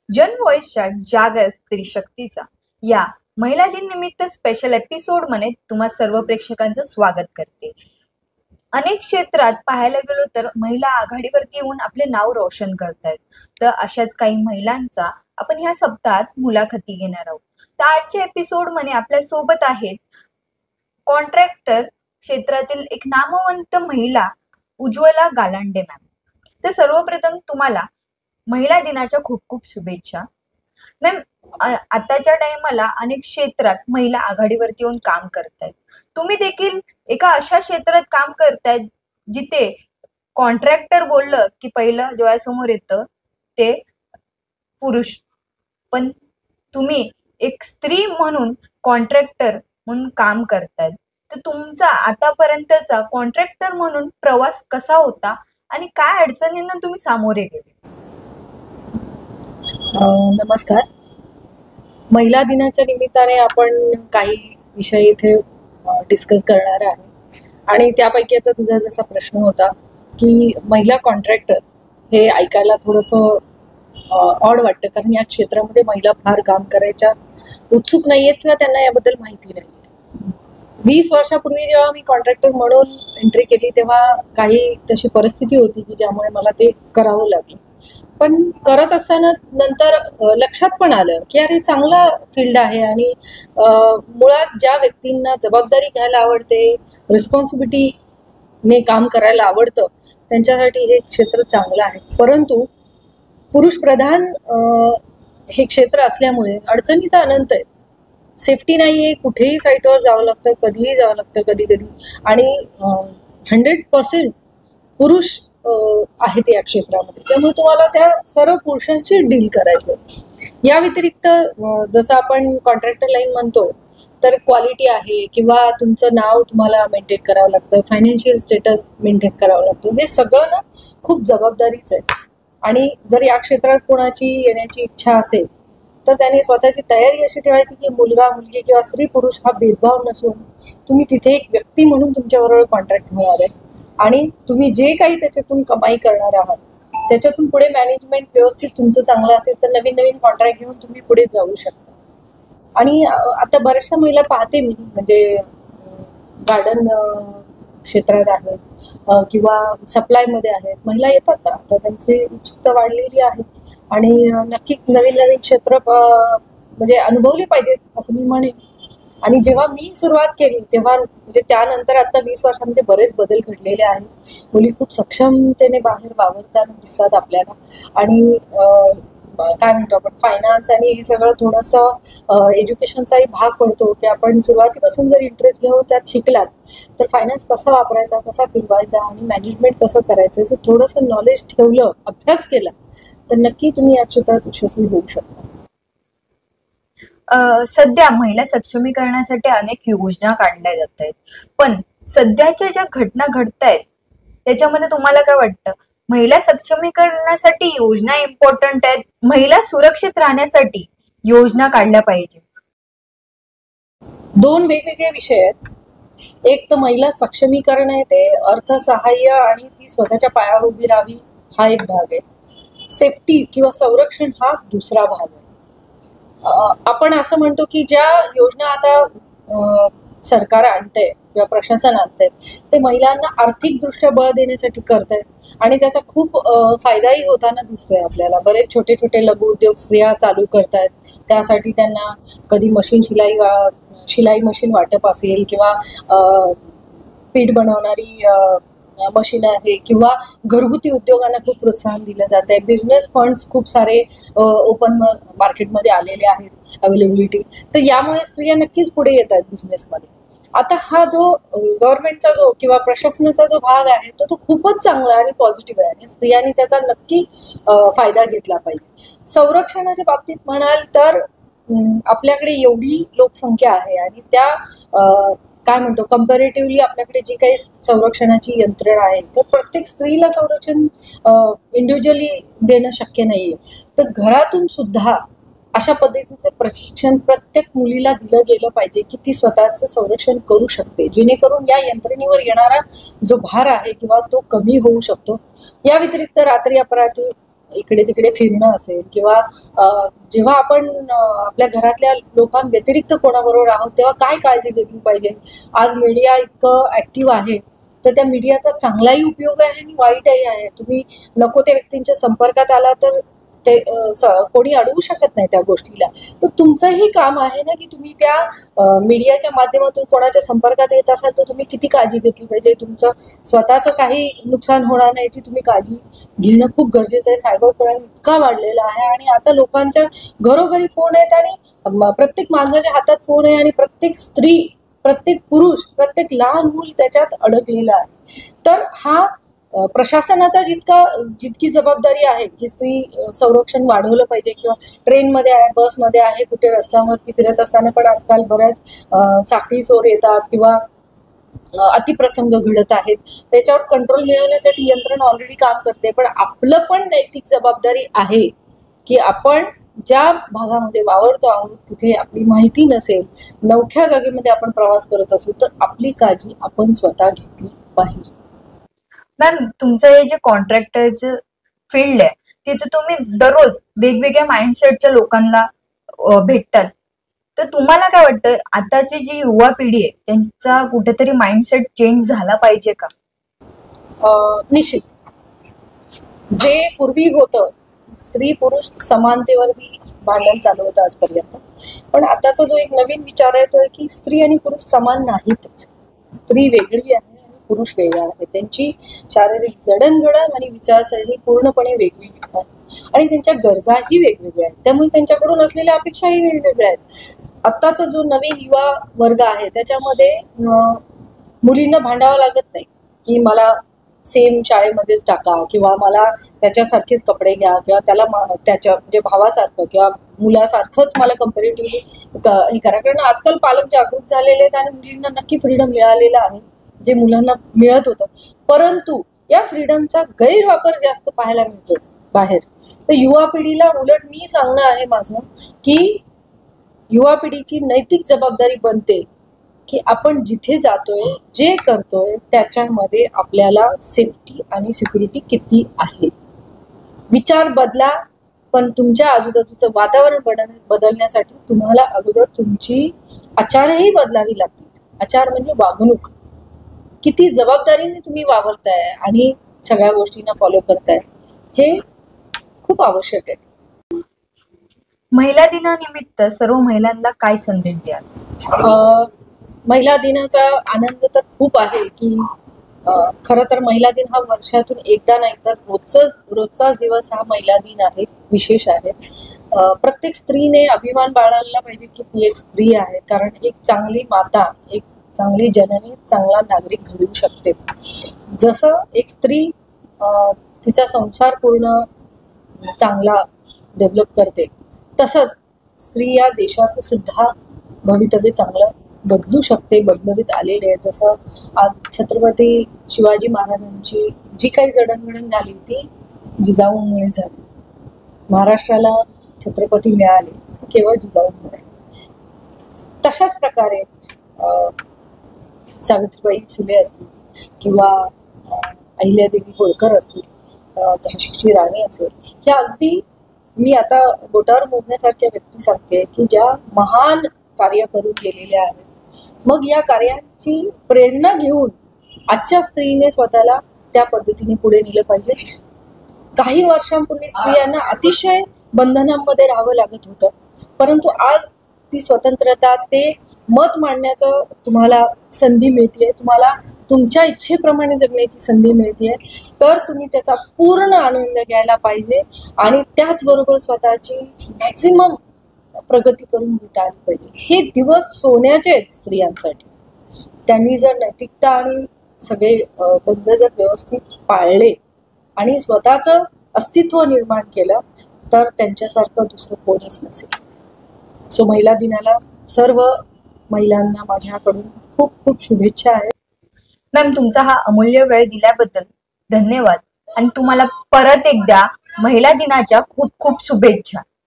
जन व्हॉइसच्या जागर स्त्री शक्तीचा या महिला दिन निमित्त स्पेशल एपिसोड मध्ये तुम्हा सर्व प्रेक्षकांचं स्वागत करते। अनेक क्षेत्रात पाहायला गेलो तर महिला आघाडीवरती येऊन आपले नाव रोशन करतायत। तर अशाच काही महिलांचा आपण ह्या सप्ताहात मुलाखती घेणार आहोत। तर आजच्या एपिसोड मध्ये आपल्या सोबत आहेत कॉन्ट्रॅक्टर क्षेत्रातील एक नामवंत महिला उज्ज्वला गालांडे मॅम। तर सर्वप्रथम तुम्हाला महिला दिनाच्या खूप खूप शुभेच्छा मॅम। आताच्या टाइमला अनेक क्षेत्रात महिला आघाडीवरती येऊन काम करतायत। तुम्ही देखील एका अशा क्षेत्रात काम करतायत जिथे कॉन्ट्रॅक्टर बोललं की पहिलं डोळ्यासमोर येतं ते पुरुष, पण तुम्ही एक स्त्री म्हणून कॉन्ट्रॅक्टर म्हणून काम करतायत। तर तुमचा आतापर्यंतचा कॉन्ट्रॅक्टर म्हणून प्रवास कसा होता आणि काय अडचणींना तुम्ही सामोरे गेले? नमस्कार। महिला दिनाच्या निमित्ताने आपण काही विषय इथे डिस्कस करणार आहे आणि त्यापैकी आता तुझा जसा प्रश्न होता की महिला कॉन्ट्रॅक्टर हे ऐकायला थोडंसं ऑड वाटतं, कारण या क्षेत्रामध्ये महिला फार काम करायच्या उत्सुक नाही आहेत किंवा त्यांना याबद्दल माहिती नाही। 20 वर्षापूर्वी जेव्हा मी कॉन्ट्रॅक्टर म्हणून एंट्री केली तेव्हा काही तशी परिस्थिती होती की ज्यामुळे मला ते करावं लागलं, पण करत असताना नंतर लक्षात पण आलं की अरे चांगला फील्ड आहे आणि मुळात ज्या व्यक्तींना जबाबदारी घ्यायला आवडते, रिस्पॉन्सिबिलिटीने काम करायला आवडतं त्यांच्यासाठी हे क्षेत्र चांगलं आहे। परंतु पुरुष प्रधान हे क्षेत्र असल्यामुळे अडचणीचा अनंत आहे। सेफ्टी नाही आहे, कुठेही साईटवर जावं लागतं, कधीही जावं लागतं कधी कधी, आणि 100% पुरुष आहेत या क्षेत्रामध्ये, त्यामुळे तुम्हाला त्या सर्व पुरुषांशी डील करायचं। या व्यतिरिक्त जसं आपण कॉन्ट्रॅक्टर लाईन म्हणतो तर क्वालिटी आहे किंवा तुमचं नाव तुम्हाला मेंटेन करावं लागतं, फायनान्शियल स्टेटस मेंटेन करावं लागतं, हे सगळं ना खूप जबाबदारीच आहे। आणि जर या क्षेत्रात कोणाची येण्याची इच्छा असेल तर त्याने स्वतःची तयारी अशी ठेवायची की मुलगा मुलगी किंवा स्त्री पुरुष हा भेदभाव नसून तुम्ही तिथे एक व्यक्ती म्हणून तुमच्याबरोबर कॉन्ट्रॅक्ट होणार आहे आणि तुम्ही जे काही त्याच्यातून कमाई करणार आहात त्याच्यातून पुढे मॅनेजमेंट व्यवस्थित तुमचं चांगलं असेल तर नवीन नवीन कॉन्ट्रॅक्ट घेऊन तुम्ही पुढे जाऊ शकता। आणि आता बऱ्याचशा महिला पाहते मी, म्हणजे गार्डन क्षेत्रात आहेत किंवा सप्लायमध्ये आहेत, महिला येतात ना, तर त्यांची उत्सुकता वाढलेली आहे आणि नक्की नवीन नवीन क्षेत्र म्हणजे अनुभवले पाहिजेत असं मी म्हणेन। आणि जेव्हा मी सुरुवात केली तेव्हा म्हणजे त्यानंतर आता 20 वर्षांमध्ये बरेच बदल घडलेले आहेत। मुली खूप सक्षमतेने बाहेर वावरताना दिसतात आपल्याला आणि काय म्हणतो आपण फायनान्स आणि हे सगळं थोडंसं एज्युकेशनचाही भाग पडतो की आपण सुरुवातीपासून जर इंटरेस्ट घेऊन त्यात शिकलात तर फायनान्स कसा वापरायचा, कसा फिरवायचा आणि मॅनेजमेंट कसं करायचं, जर थोडंसं नॉलेज ठेवलं, अभ्यास केला तर नक्की तुम्ही या क्षेत्रात यशस्वी होऊ शकता। सध्या महिला सक्षमीकरणासाठी अनेक योजना काढल्या जात आहेत, पण सध्याच्या ज्या घटना घडतायत त्याच्यामध्ये तुम्हाला काय वाटतं? महिला सक्षमीकरणासाठी योजना इम्पॉर्टंट आहेत, महिला सुरक्षित राहण्यासाठी योजना काढल्या पाहिजे? दोन वेगवेगळे विषय आहेत। एक तर महिला सक्षमीकरण आहे, ते अर्थसहाय्य आणि ती स्वतःच्या पायावर उभी राहावी हा एक भाग आहे। सेफ्टी किंवा संरक्षण हा दुसरा भाग आहे। आपण असं म्हणतो की ज्या योजना आता सरकार आणतंय किंवा प्रशासन आणतंय ते महिलांना आर्थिकदृष्ट्या बळ देण्यासाठी करतंय आणि त्याचा खूप फायदाही होताना दिसतोय आपल्याला। बरेच छोटे छोटे लघु उद्योग स्त्रिया चालू करतायत, त्यासाठी त्यांना कधी शिलाई मशीन वाटप असेल किंवा पीठ बनवणारी मशीन आहे किंवा घरगुती उद्योगांना खूप प्रोत्साहन दिलं जात आहे। बिझनेस फंड्स खूप सारे ओपन मार्केटमध्ये आलेले आहेत अवेलेबिलिटी, तर यामुळे स्त्रिया नक्कीच पुढे येत आहेत बिझनेसमध्ये। आता हा जो गव्हर्नमेंटचा जो किंवा प्रशासनाचा जो भाग आहे तो खूपच चांगला आणि पॉझिटिव्ह आहे आणि स्त्रियांनी त्याचा नक्की फायदा घेतला पाहिजे। संरक्षणाच्या बाबतीत म्हणाल तर आपल्याकडे एवढी लोकसंख्या आहे आणि त्या काय म्हणतो कम्पॅरेटिव्हली आपल्याकडे जी काही संरक्षणाची यंत्रणा आहे तर प्रत्येक स्त्रीला संरक्षण इंडिव्हिज्युअली देणं शक्य नाहीये, तर घरातून सुद्धा अशा पद्धतीचे प्रशिक्षण प्रत्येक मुलीला दिलं गेलं पाहिजे की ती स्वतःचं संरक्षण करू शकते, जेणेकरून या यंत्रणेवर येणारा जो भार आहे किंवा तो कमी होऊ शकतो। या व्यतिरिक्त रात्री अपराधी इकडे तिकडे फिरणं असेल किंवा जेव्हा आपण आपल्या घरातल्या लोकांव्यतिरिक्त कोणाबरोबर आहोत तेव्हा काय काळजी घेतली पाहिजे. आज मीडिया इतकं ऍक्टिव्ह आहे, तर त्या मीडियाचा चांगलाही उपयोग आहे आणि वाईटही आहे. तुम्ही नको त्या व्यक्तींच्या संपर्कात आला तर ते कोणी अडवू शकत नाही त्या गोष्टीला. तर तुमचंही काम आहे ना की तुम्ही त्या मीडियाच्या माध्यमातून कोणाच्या संपर्कात येत असाल तर तुम्ही किती काळजी घेतली पाहिजे. तुमचं स्वतःचं काही नुकसान होणार नाही याची तुम्ही काळजी घेणं खूप गरजेचं आहे. सायबर क्राईम इतका वाढलेला आहे आणि आता लोकांच्या घरोघरी फोन आहेत आणि प्रत्येक माणसाच्या हातात फोन आहे आणि प्रत्येक स्त्री, प्रत्येक पुरुष, प्रत्येक लहान मूल त्याच्यात अडकलेला आहे. तर हा प्रशासनाचा जितकी जबाबदारी आहे की स्त्री संरक्षण वाढवलं पाहिजे किंवा ट्रेनमध्ये आहे, बसमध्ये आहे, कुठे रस्त्यावरती फिरत असताना पण आजकाल बऱ्याच साखळी चोर येतात किंवा अतिप्रसंग घडत आहेत. त्याच्यावर कंट्रोल मिळवण्यासाठी यंत्रणा ऑलरेडी काम करते. पण आपलं पण नैतिक जबाबदारी आहे की आपण ज्या भागामध्ये वावरतो आहोत तिथे आपली माहिती नसेल, नवख्या जागेमध्ये आपण प्रवास करत असू तर आपली काळजी आपण स्वतः घेतली पाहिजे. मॅम, तुमचं हे जे कॉन्ट्रॅक्टरचं फील्ड आहे तिथे तुम्ही दररोज वेगवेगळ्या माइंडसेटच्या लोकांना भेटतात. तर तुम्हाला काय वाटतं, आताची जी युवा पिढी आहे त्यांचा कुठेतरी माइंडसेट चेंज झाला पाहिजे का? निश्चित. जे पूर्वी होतं स्त्री पुरुष समानतेवरती भांडण चालू होतं आजपर्यंत, पण आताचा जो एक नवीन विचार आहे तो आहे की स्त्री आणि पुरुष समान नाहीतच. स्त्री वेगळी आहे आणि पुरुष वेगळा आहे. त्यांची शारीरिक जडणघडण आणि विचारसरणी पूर्णपणे वेगवेगळी आहे आणि त्यांच्या गरजाही वेगवेगळ्या आहेत. त्यामुळे त्यांच्याकडून असलेल्या अपेक्षाही वेगवेगळ्या आहेत. आत्ताचा जो नवीन युवा वर्ग आहे त्याच्यामध्ये मुलींना भांडावं लागत नाही की मला सेम शाळेमध्येच टाका किंवा मला त्याच्यासारखेच कपडे घ्या किंवा त्याला त्याच्या म्हणजे भावासारखं किंवा मुलासारखंच मला कम्पॅरेटिव्हली हे करा. कारण आजकाल पालक जागरूक झालेले आहेत आणि मुलींना नक्की फ्रीडम मिळालेलं आहे जे मुलांना मिळत होतं. परंतु या फ्रीडमचा गैरवापर जास्त पाहायला मिळतो बाहेर. तर युवा पिढीला उलट मी सांगणं आहे माझं की युवा पिढीची नैतिक जबाबदारी बनते की आपण जिथे जातोय, जे करतोय त्याच्यामध्ये आपल्याला सेफ्टी आणि सिक्युरिटी किती आहे. विचार बदला, पण तुमच्या आजूबाजूचं वातावरण बदलण्यासाठी तुम्हाला अगोदर तुमची आचारही बदलावी लागतील. आचार म्हणजे वागणूक. किती जबाबदारीने तुम्ही वावरताय आणि सगळ्या गोष्टींना फॉलो करताय हे खूप आवश्यक आहे. महिला दिनानिमित्त सर्व महिलांना काय संदेश द्याल? महिला दिनाचा आनंद तर खूप आहे की खरं तर महिला दिन हा वर्षातून एकदा नाही तर रोजचाच दिवस हा महिला दिन आहे, विशेष आहे. प्रत्येक स्त्रीने अभिमान बाळगला पाहिजे की ती एक स्त्री आहे. कारण एक चांगली माता, एक चांगली जननी, चांगला नागरिक घडवू शकते. जसं एक स्त्री तिचा संसार पूर्ण चांगला डेव्हलप करते तसंच स्त्री या देशाचं सुद्धा भवितव्य चांगलं बदलू शकते, बदलवीत आलेले आहे. जसं आज छत्रपती शिवाजी महाराजांची जी काही जडणघडण झाली ती जिजाऊमुळे झाली. महाराष्ट्राला छत्रपती मिळाले केवळ जिजाऊमुळे. तशाच प्रकारे सावित्रीबाई फुले असतील किंवा अहिल्यादेवी होळकर असतील, झाशीची राणी असेल, ह्या अगदी मी आता बोटावर मोजण्यासारख्या व्यक्ती सांगते की ज्या महान कार्य करून गेलेल्या आहेत. मग या कार्याची प्रेरणा घेऊन आजच्या स्त्रीने स्वतःला त्या पद्धतीने पुढे नेलं पाहिजे. काही वर्षांपूर्वी स्त्रियांना अतिशय बंधनांमध्ये राहावं लागत होतं, परंतु आज ती स्वतंत्रता, ते मत मांडण्याचं तुम्हाला संधी मिळते, तुम्हाला तुमच्या इच्छेप्रमाणे जगण्याची संधी मिळते. तर तुम्ही त्याचा पूर्ण आनंद घ्यायला पाहिजे आणि त्याचबरोबर स्वतःची मॅक्झिमम प्रगती करून घेता आली पाहिजे. हे दिवस सोन्याचे आहेत स्त्रियांसाठी. त्यांनी जर नैतिकता आणि सगळे बंध जर व्यवस्थित पाळले आणि स्वतःचं अस्तित्व निर्माण केलं तर त्यांच्यासारखं दुसरं कोणीच नसेल. सो महिला दिनाला सर्व महिलांना माझ्याकडून खूप खूप शुभेच्छा आहेत. मॅम, तुमचा हा अमूल्य वेळ दिल्याबद्दल धन्यवाद आणि तुम्हाला परत एकदा महिला दिनाच्या खूप खूप शुभेच्छा.